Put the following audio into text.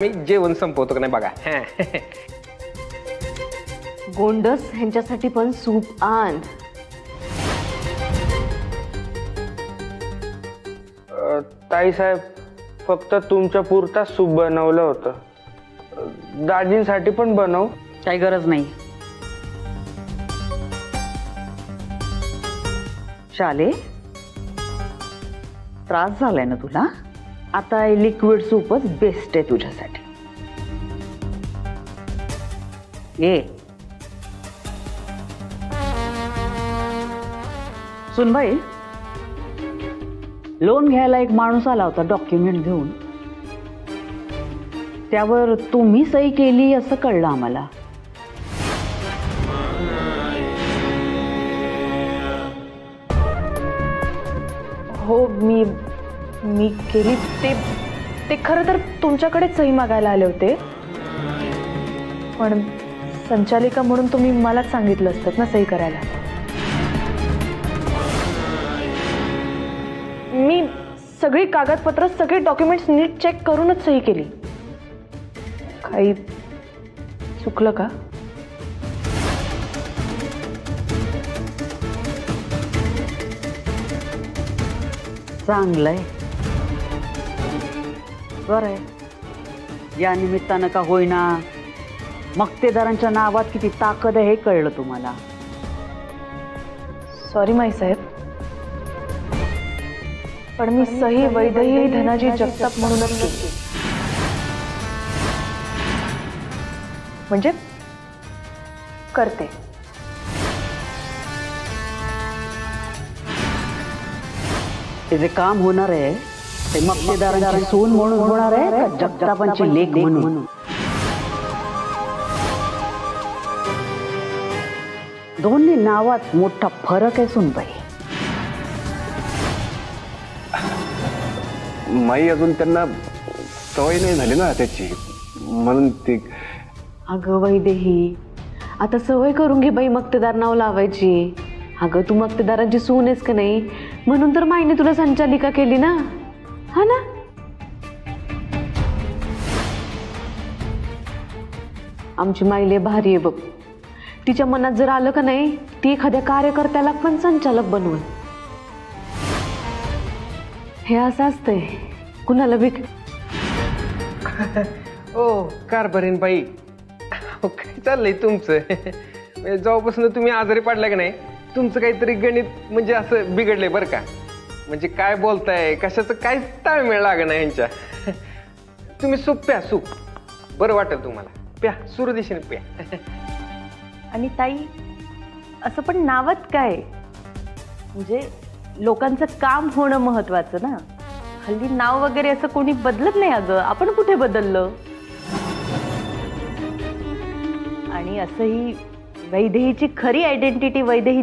मी जेवण संपवतो का नाही बघा. गोंडस ह्यांच्यासाठी पण सूप आण. ताई साहेब, फक्त तुमच्या पुरता सूप बनवलं होतं. दाजींसाठी पण बनव. काही गरज नाही. शाले, त्रास झालाय ना तुला? आता लिक्विड सूपच बेस्ट आहे तुझ्यासाठी. ये सुनबाई, लोन घ्यायला एक माणूस आला होता डॉक्युमेंट घेऊन. त्यावर तुम्ही सही केली असं कळलं आम्हाला. हो, मी केली. ते खरं तर तुमच्याकडेच सही मागायला आले होते, पण संचालिका म्हणून तुम्ही मलाच सांगितलं असतं ना सही करायला. मी सगळी कागदपत्र, सगळे डॉक्युमेंट्स नीट चेक करूनच सही केली. काही चुकलं का? चांगलंय, बरं आहे. या निमित्तानं का होईना मक्तेदारांच्या नावात किती ताकद आहे हे कळलं तुम्हाला. सॉरी माई साहेब, पण मी सही वैदही धनाजी जगताप म्हणूनच केली. म्हणजे करते. ते जे काम होणार आहे ते मक्तेदारांची सून म्हणून होणार आहे का जगतापांची लेक म्हणून? दोन्ही नावात मोठा फरक आहे सुनबाई. माई अजून त्यांना सवय नाही झाली ना त्याची, म्हणून ती. अगं वैदेही, आता सवय करून घे बाई मक्तेदार नाव लावायची. अगं तू मक्तेदारांची सून आहेस का नाही, म्हणून तर माईने तुला संचालिका केली ना, हा ना? आमची माईले भारी आहे बघ. तिच्या मनात जर आलं का नाही, ती एखाद्या कार्यकर्त्याला पण संचालक बनवल. हे असं असतंय कुणाला बी. ओ कारभारीन बाई, काय चाललंय तुमचं? जेव्हापासून तुम्ही आजारी पडला का नाही, तुमचं काहीतरी गणित म्हणजे असं बिघडलंय बरं का. म्हणजे काय बोलताय, कशाचं काहीच ताळमेळ लागणार यांच्या. तुम्ही सूप प्या, सूप बरं वाटेल तुम्हाला. प्या, सुरदिशीने प्या. आणि ताई, असं पण नावात काय, म्हणजे लोकांचं काम होणं महत्वाचं ना. हल्ली नाव वगैरे असं कोणी बदलत नाही. अगं आपण कुठे बदललं? आणि असंही वैदेहीची खरी आयडेंटिटी वैदेही